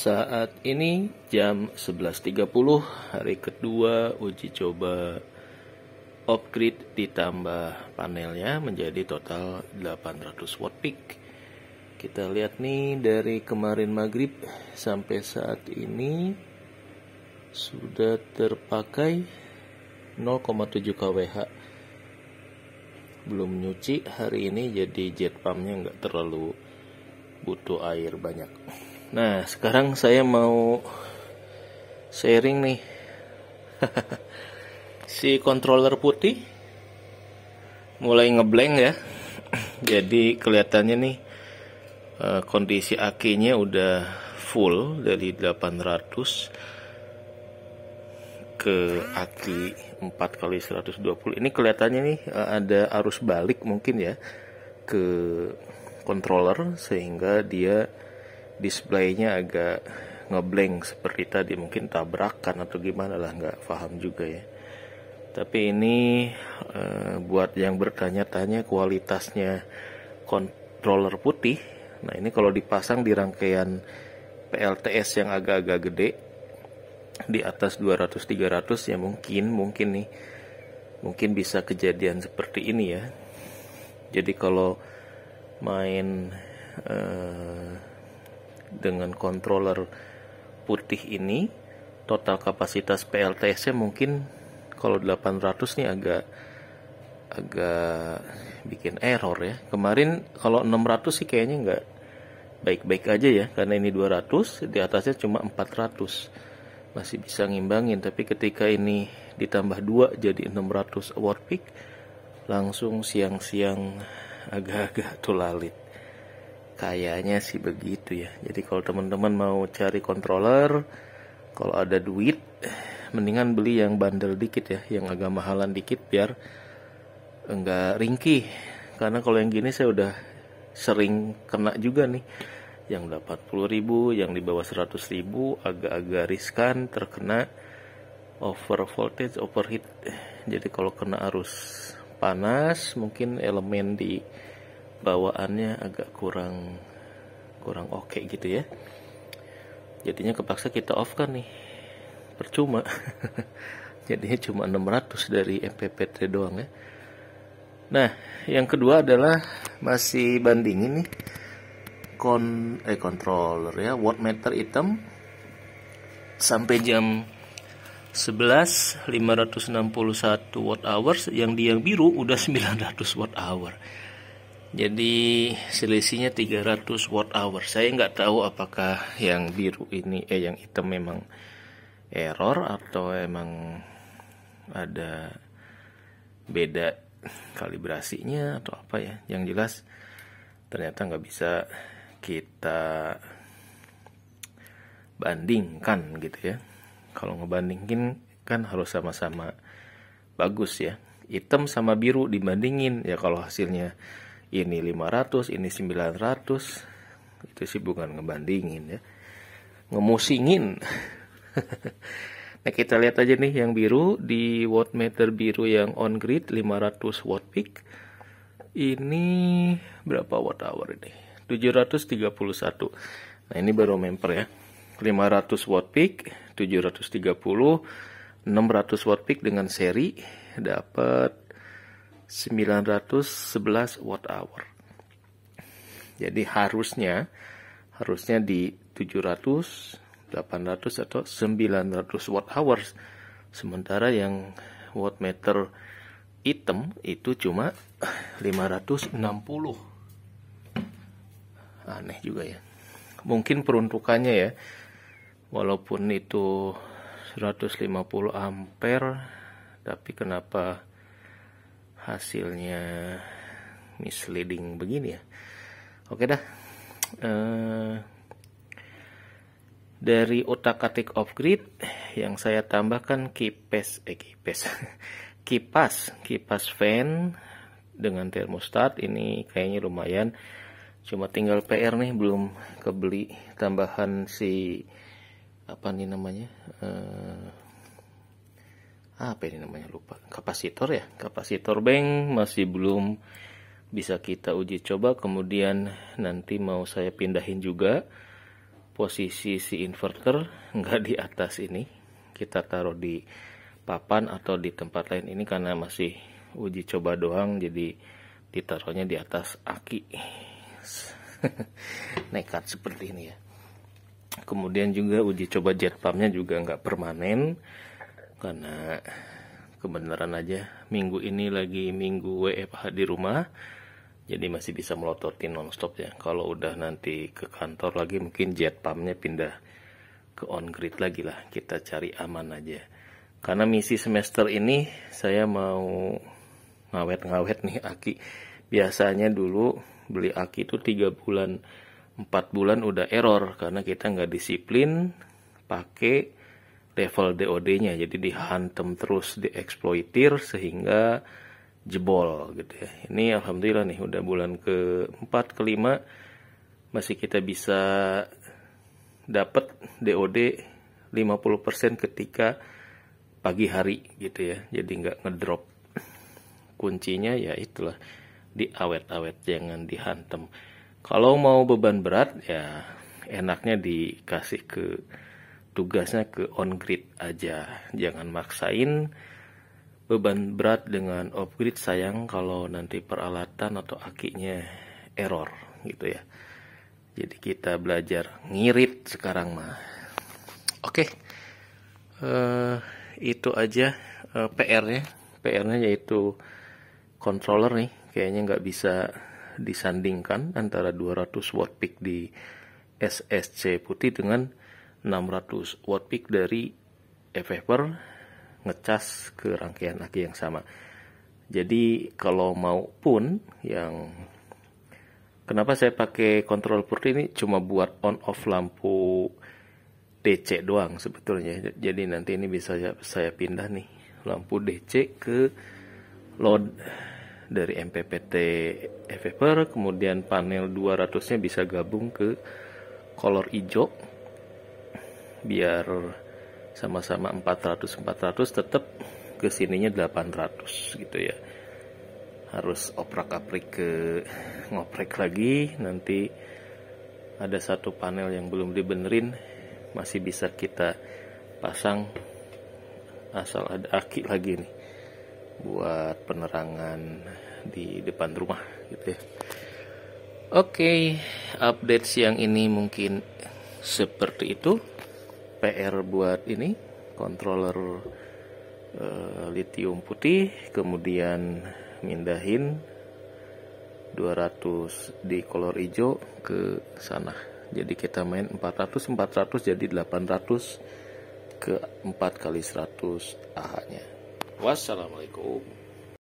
Saat ini jam 11.30, hari kedua uji coba off-grid ditambah panelnya menjadi total 800 watt peak. Kita lihat nih dari kemarin maghrib sampai saat ini sudah terpakai 0,7 kWh. Belum nyuci hari ini, jadi jet pumpnya nggak terlalu butuh air banyak. Nah, sekarang saya mau sharing nih si controller putih mulai ngeblank ya. Jadi kelihatannya nih kondisi akinya udah full dari 800 ke aki 4x120. Ini kelihatannya nih ada arus balik mungkin ya ke controller sehingga dia displaynya agak ngeblank seperti tadi, mungkin tabrakan atau gimana lah, nggak paham juga ya. Tapi ini buat yang bertanya-tanya kualitasnya controller putih, nah ini kalau dipasang di rangkaian PLTS yang agak-agak gede di atas 200-300 ya mungkin nih bisa kejadian seperti ini ya. Jadi kalau main dengan controller putih ini, total kapasitas PLTS-nya mungkin kalau 800 nih agak bikin error ya. Kemarin kalau 600 sih kayaknya nggak baik-baik aja ya, karena ini 200, di atasnya cuma 400, masih bisa ngimbangin. Tapi ketika ini ditambah 2 jadi 600 watt peak, langsung siang-siang agak-agak tulalit. Kayaknya sih begitu ya. Jadi kalau teman-teman mau cari controller, kalau ada duit, mendingan beli yang bandel dikit ya, yang agak mahalan dikit biar enggak ringkih. Karena kalau yang gini saya udah sering kena juga nih, yang 80.000, yang di bawah 100.000, agak-agak riskan terkena over voltage, overheat. Jadi kalau kena arus panas, mungkin elemen di bawaannya agak kurang oke gitu ya. Jadinya kepaksa kita off kan nih, percuma. Jadinya cuma 600 dari MPPT doang ya. Nah, yang kedua adalah masih bandingin nih controller ya, wattmeter hitam sampai jam 11 561 watt hours, yang biru udah 900 watt hour. Jadi selisihnya 300 watt hour. Saya nggak tahu apakah yang biru ini yang hitam memang error atau emang ada beda kalibrasinya atau apa ya. Yang jelas ternyata nggak bisa kita bandingkan gitu ya. Kalau ngebandingin kan harus sama-sama bagus ya. Hitam sama biru dibandingin ya, kalau hasilnya ini 500, ini 900, itu sih bukan ngebandingin ya, ngemusingin. Nah, kita lihat aja nih yang biru, di wattmeter biru yang on grid 500 watt peak. Ini berapa watt hour ini? 731. Nah, ini baru memper ya. 500 watt peak, 730, 600 watt peak dengan seri dapat 911 watt hour. Jadi harusnya di 700, 800 atau 900 watt hours. Sementara yang wattmeter hitam itu cuma 560. Aneh juga ya. Mungkin peruntukannya ya, walaupun itu 150 ampere, tapi kenapa hasilnya misleading begini ya. Oke dah. Dari otak-atik off-grid yang saya tambahkan kipas fan dengan termostat. Ini kayaknya lumayan. Cuma tinggal PR nih, belum kebeli tambahan si apa nih namanya, apa ini namanya, lupa, kapasitor ya, kapasitor bank masih belum bisa kita uji coba. Kemudian nanti mau saya pindahin juga posisi si inverter nggak di atas ini, kita taruh di papan atau di tempat lain. Ini karena masih uji coba doang, jadi ditaruhnya di atas aki. Nekat seperti ini ya. Kemudian juga uji coba jet pumpnya juga nggak permanen, karena kebenaran aja minggu ini lagi minggu WFH di rumah, jadi masih bisa melototin nonstop ya. Kalau udah nanti ke kantor lagi mungkin jet pumpnya pindah ke on grid lagi lah. Kita cari aman aja. Karena misi semester ini saya mau ngawet-ngawet nih aki. Biasanya dulu beli aki itu 3 bulan 4 bulan udah error karena kita nggak disiplin pakai level DOD-nya. Jadi dihantem terus, dieksploitir sehingga jebol gitu ya. Ini alhamdulillah nih udah bulan ke-4 ke-5 masih kita bisa dapat DOD 50% ketika pagi hari gitu ya. Jadi nggak ngedrop. Kuncinya ya itulah, diawet-awet, jangan dihantem. Kalau mau beban berat ya enaknya dikasih ke tugasnya ke on grid aja. Jangan maksain beban berat dengan off grid, sayang kalau nanti peralatan atau akinya error gitu ya. Jadi kita belajar ngirit sekarang mah. Oke. Itu aja PR-nya yaitu controller nih kayaknya nggak bisa disandingkan antara 200 watt peak di SSC putih dengan 600 watt peak dari FFper ngecas ke rangkaian aki yang sama. Jadi kalau mau pun yang kenapa saya pakai kontrol putih ini cuma buat on off lampu DC doang sebetulnya. Jadi nanti ini bisa saya pindah nih lampu DC ke load dari MPPT FFper, kemudian panel 200-nya bisa gabung ke color hijau biar sama-sama 400 tetap kesininya 800 gitu ya. Harus oprak-aprik ngoprek lagi, nanti ada satu panel yang belum dibenerin masih bisa kita pasang asal ada aki lagi nih buat penerangan di depan rumah gitu ya. Oke, update siang ini mungkin seperti itu. PR buat ini controller lithium putih, kemudian mindahin 200 di color hijau ke sana. Jadi kita main 400 jadi 800 ke 4 kali 100 AH-nya. Wassalamualaikum.